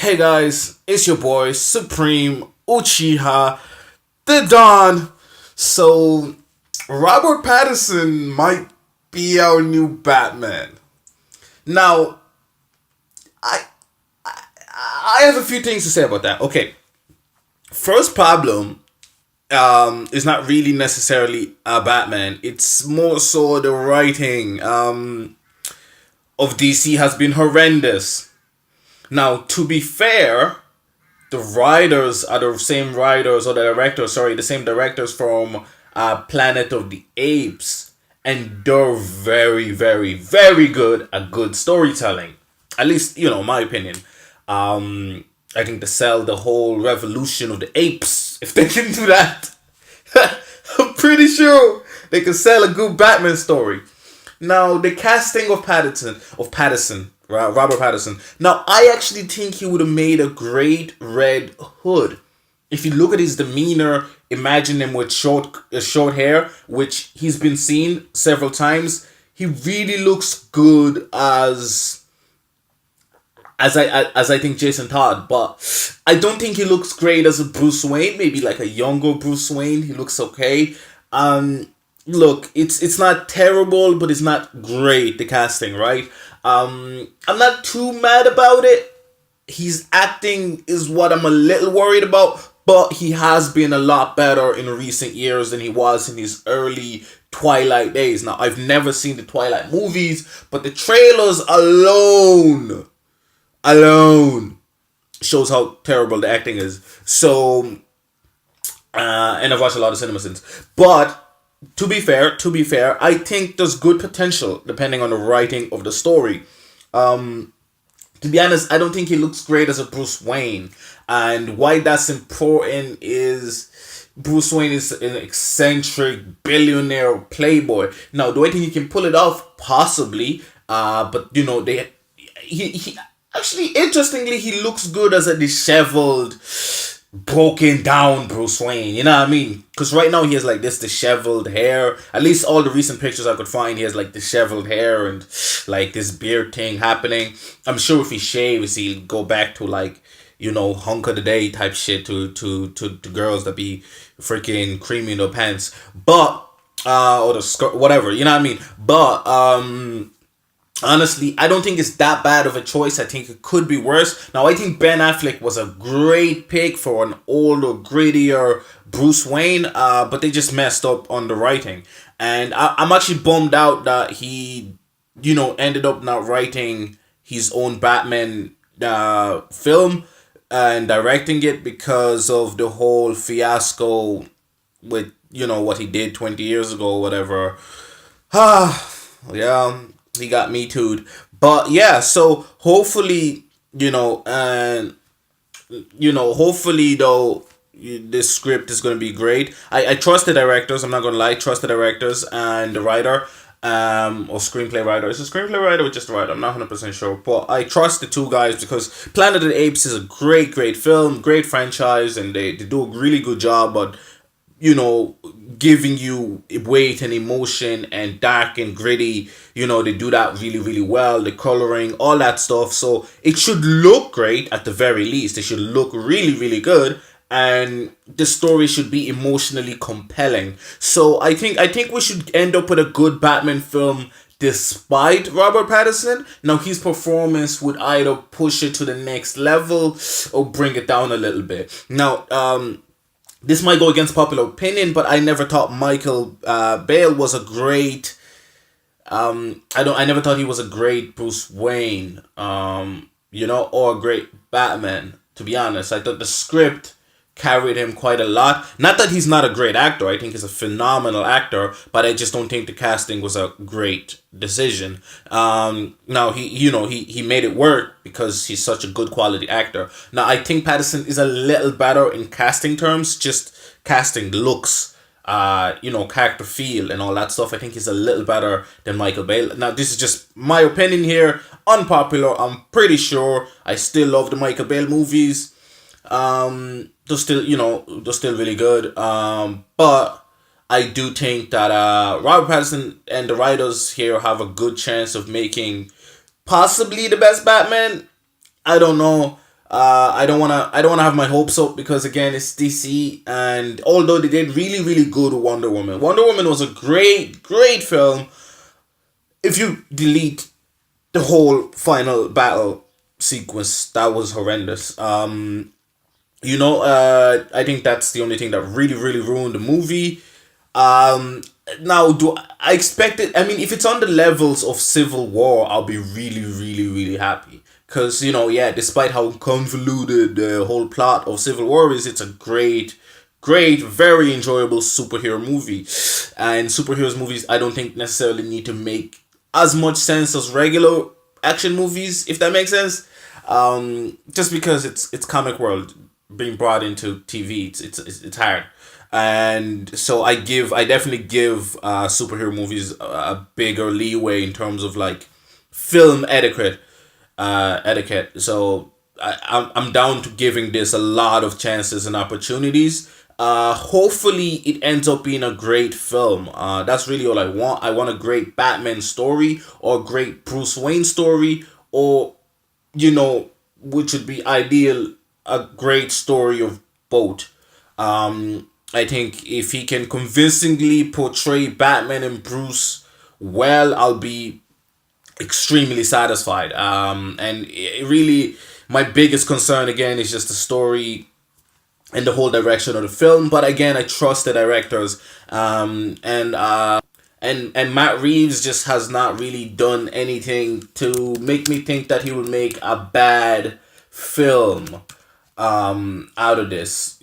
Hey guys, it's your boy Supreme Uchiha the Don. So Robert Pattinson might be our new Batman. Now, I I have a few things to say about that. Okay, first problem is not really necessarily a Batman. It's more so the writing of DC has been horrendous. Now, to be fair, the writers are the same writers or the directors, sorry, the same directors from Planet of the Apes, and they're very, very, very good at good storytelling. At least, my opinion. I think to sell the whole revolution of the apes, if they can do that, I'm pretty sure they can sell a good Batman story. Now, the casting of Robert Pattinson. Now, I actually think he would have made a great Red Hood. If you look at his demeanor, imagine him with short hair, which he's been seen several times. He really looks good as I think Jason Todd, but I don't think he looks great as a Bruce Wayne. Maybe like a younger Bruce Wayne, he looks okay. Look, it's not terrible, but it's not great, the casting, right? I'm not too mad about it. His acting is what I'm a little worried about, but he has been a lot better in recent years than he was in his early Twilight days. Now, I've never seen the Twilight movies, but the trailers alone shows how terrible the acting is. So, and I've watched a lot of cinema since. But to be fair, I think there's good potential depending on the writing of the story. To be honest, I don't think he looks great as a Bruce Wayne. And why that's important is Bruce Wayne is an eccentric billionaire playboy. Now, do I think he can pull it off? Possibly. But he actually, interestingly, he looks good as a disheveled, broken down Bruce Wayne. You know what I mean? Because right now he has like this disheveled hair. At least all the recent pictures I could find, he has like disheveled hair and like this beard thing happening. I'm sure if he shaves, he'll go back to like, hunk of the day type shit to girls that be freaking creamy in their pants. But, or the skirt, whatever, you know what I mean? But, honestly, I don't think it's that bad of a choice. I think it could be worse. Now, I think Ben Affleck was a great pick for an older, grittier Bruce Wayne, but they just messed up on the writing. And I'm actually bummed out that he, ended up not writing his own Batman film and directing it because of the whole fiasco with, what he did 20 years ago or whatever. Yeah. He got me too'd. But yeah, so hopefully, hopefully though, this script is going to be great. I trust the directors, I'm not going to lie, trust the directors and the writer, or screenplay writer. Is it screenplay writer or just the writer? I'm not 100% sure. But I trust the two guys because Planet of the Apes is a great, great film, great franchise, and they do a really good job, but giving you weight and emotion and dark and gritty. They do that really, really well. The coloring, all that stuff. So it should look great at the very least. It should look really, really good. And the story should be emotionally compelling. So I think we should end up with a good Batman film despite Robert Pattinson. Now, his performance would either push it to the next level or bring it down a little bit. Now, this might go against popular opinion, but I never thought Michael Bale was a great. I never thought he was a great Bruce Wayne, or a great Batman. To be honest, I thought the script carried him quite a lot. Not that he's not a great actor. I think he's a phenomenal actor, but I just don't think the casting was a great decision. Now he made it work because he's such a good quality actor. Now I think Pattinson is a little better in casting terms, just casting looks, character feel and all that stuff. I think he's a little better than Michael Bale. Now this is just my opinion here, unpopular. I'm pretty sure I still love the Michael Bale movies. They're still really good. But I do think that Robert Pattinson and the writers here have a good chance of making possibly the best Batman. I don't know. I don't wanna have my hopes up because again it's DC, and although they did really really good with Wonder Woman, Wonder Woman was a great film. If you delete the whole final battle sequence, that was horrendous. I think that's the only thing that really ruined the movie. Um, Now, do I expect it? I mean, if it's on the levels of Civil War, I'll be really happy. Because, yeah, despite how convoluted the whole plot of Civil War is, it's a great, very enjoyable superhero movie. And superheroes movies, I don't think necessarily need to make as much sense as regular action movies, if that makes sense. Just because it's comic world being brought into TV, it's hard, and so I definitely give superhero movies a bigger leeway in terms of like film etiquette. So I'm down to giving this a lot of chances and opportunities. Hopefully it ends up being a great film. That's really all I want. I want a great Batman story or a great Bruce Wayne story, or which would be ideal, a great story of both. I think if he can convincingly portray Batman and Bruce well, I'll be extremely satisfied. And it really, my biggest concern again is just the story and the whole direction of the film. But again, I trust the directors. And Matt Reeves just has not really done anything to make me think that he would make a bad film out of this.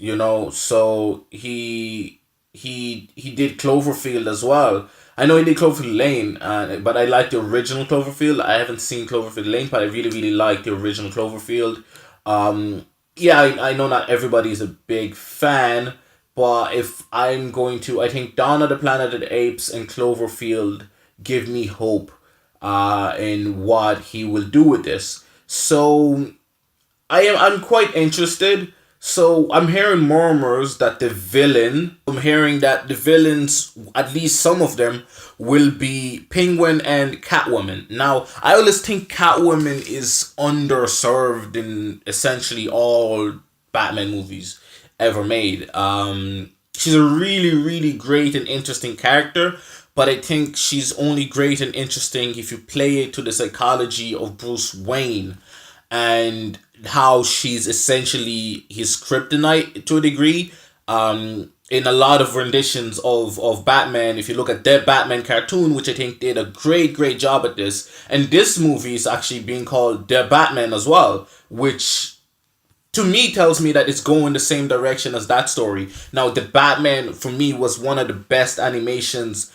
So he did Cloverfield as well. I know he did Cloverfield Lane, but I like the original Cloverfield. I haven't seen Cloverfield Lane, but I really like the original Cloverfield. Yeah, I know not everybody is a big fan, but if I'm going to, I think Dawn of the Planet of the Apes and Cloverfield give me hope in what he will do with this. So I'm quite interested. So I'm hearing murmurs that I'm hearing that the villains, at least some of them, will be Penguin and Catwoman. Now, I always think Catwoman is underserved in essentially all Batman movies ever made. She's a really great and interesting character, but I think she's only great and interesting if you play it to the psychology of Bruce Wayne and how she's essentially his kryptonite to a degree. In a lot of renditions of Batman, if you look at Dead Batman cartoon, which I think did a great job at this, and this movie is actually being called Dead Batman as well, which to me tells me that it's going the same direction as that story. Now, the Batman for me was one of the best animations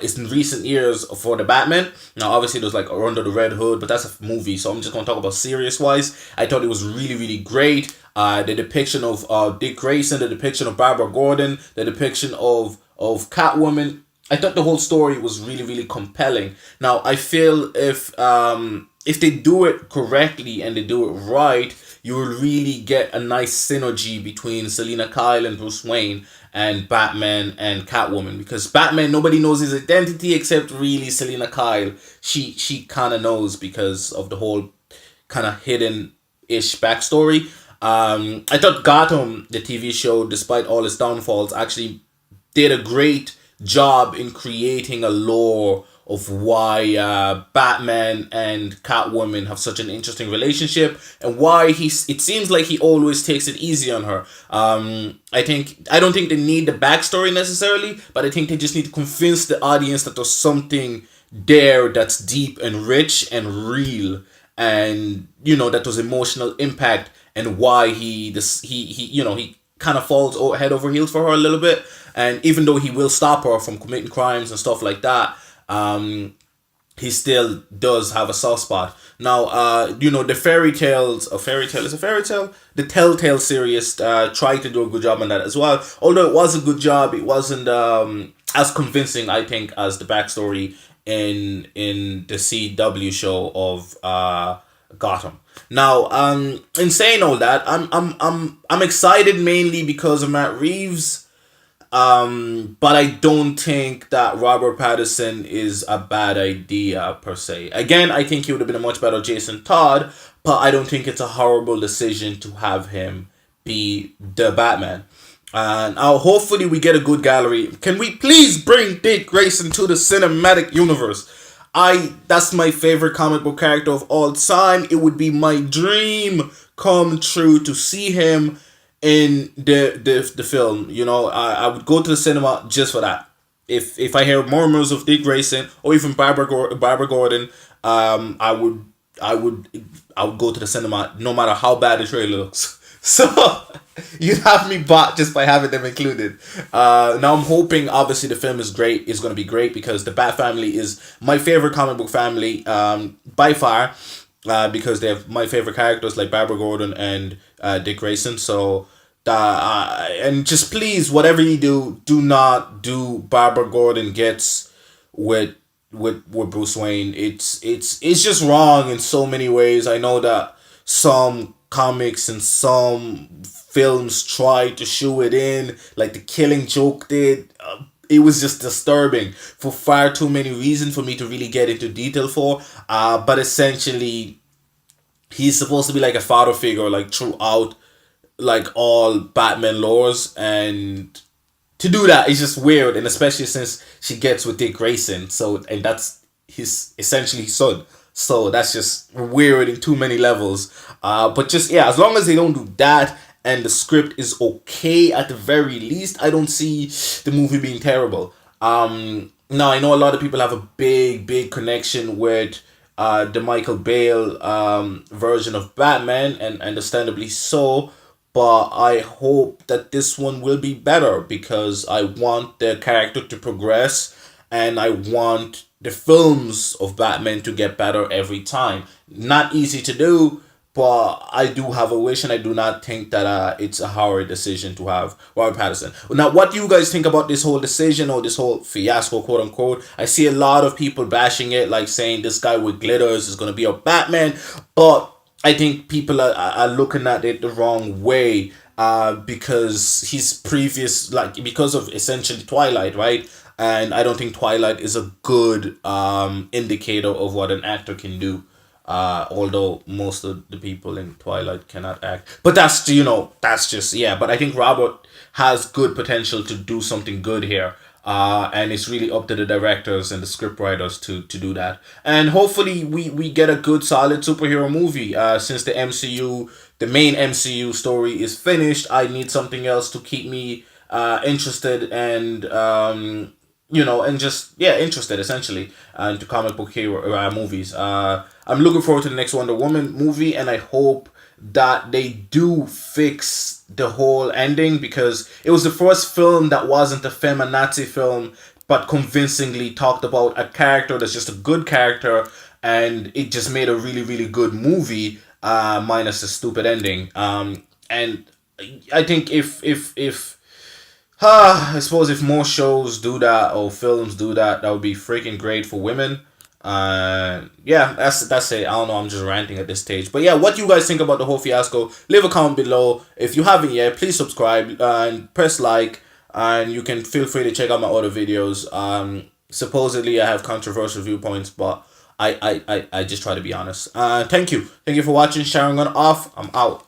is in recent years for the Batman. Now, obviously, there's like Under the Red Hood, but that's a movie, so I'm just gonna talk about serious wise. I thought it was really great. The depiction of Dick Grayson, the depiction of Barbara Gordon, the depiction of Catwoman. I thought the whole story was really compelling. Now, I feel if they do it correctly and they do it right, you will really get a nice synergy between Selina Kyle and Bruce Wayne and Batman and Catwoman, because Batman, nobody knows his identity except really Selina Kyle. She kind of knows because of the whole kind of hidden-ish backstory. I thought Gotham, the TV show, despite all its downfalls, actually did a great job in creating a lore of why Batman and Catwoman have such an interesting relationship and why it seems like he always takes it easy on her. I don't think they need the backstory necessarily, but I think they just need to convince the audience that there's something there that's deep and rich and real, and that there's emotional impact, and why he kind of falls head over heels for her a little bit. And even though he will stop her from committing crimes and stuff like that, he still does have a soft spot. Now, the fairy tales, a fairy tale is a fairy tale. The Telltale series tried to do a good job on that as well. Although it was a good job, it wasn't as convincing, I think, as the backstory in the CW show of Gotham. Now, in saying all that, I'm excited mainly because of Matt Reeves. But I don't think that Robert Pattinson is a bad idea per se. Again, I think he would have been a much better Jason Todd, but I don't think it's a horrible decision to have him be the Batman. And hopefully we get a good gallery. Can we please bring Dick Grayson to the cinematic universe? That's my favorite comic book character of all time. It would be my dream come true to see him in the film. You know, I would go to the cinema just for that. If I hear murmurs of Dick Grayson or even Barbara Gordon, I would go to the cinema no matter how bad the trailer looks. So you'd have me bought just by having them included. Now I'm hoping obviously the film is great. It's gonna be great because the Bat family is my favorite comic book family by far. Because they have my favorite characters like Barbara Gordon and Dick Grayson. So and just please, whatever you do not do Barbara Gordon gets with Bruce Wayne. It's just wrong in so many ways. I know that some comics and some films tried to shoe it in, like the Killing Joke did. It was just disturbing for far too many reasons for me to really get into detail for. But essentially, he's supposed to be like a father figure, like throughout, like all Batman lores, and to do that is just weird, and especially since she gets with Dick Grayson, and that's essentially his son. So that's just weird in too many levels. But just, yeah, as long as they don't do that and the script is okay at the very least, I don't see the movie being terrible. Now I know a lot of people have a big connection with the Michael Bale version of Batman, and understandably so. But I hope that this one will be better because I want the character to progress and I want the films of Batman to get better every time. Not easy to do, but I do have a wish, and I do not think that it's a hard decision to have Robert Pattinson. Now, what do you guys think about this whole decision or this whole fiasco, quote unquote? I see a lot of people bashing it, like saying this guy with glitters is going to be a Batman, but I think people are looking at it the wrong way because he's previous, like, because of essentially Twilight, right? And I don't think Twilight is a good indicator of what an actor can do. Although most of the people in Twilight cannot act. But that's just, yeah. But I think Robert has good potential to do something good here. And it's really up to the directors and the script writers to do that. And hopefully we get a good solid superhero movie. Since the main MCU story is finished, I need something else to keep me interested and and just, yeah, interested essentially into comic book hero movies. I'm looking forward to the next Wonder Woman movie, and I hope that they do fix the whole ending, because it was the first film that wasn't a feminazi film but convincingly talked about a character that's just a good character, and it just made a really good movie minus the stupid ending. And I think if I suppose if more shows do that or films do that, that would be freaking great for women. Yeah, that's it. I don't know, I'm just ranting at this stage. But yeah, what do you guys think about the whole fiasco? Leave a comment below. If you haven't yet, please subscribe and press like. And you can feel free to check out my other videos. Supposedly I have controversial viewpoints, but I just try to be honest. Thank you for watching. Sharon on off. I'm out.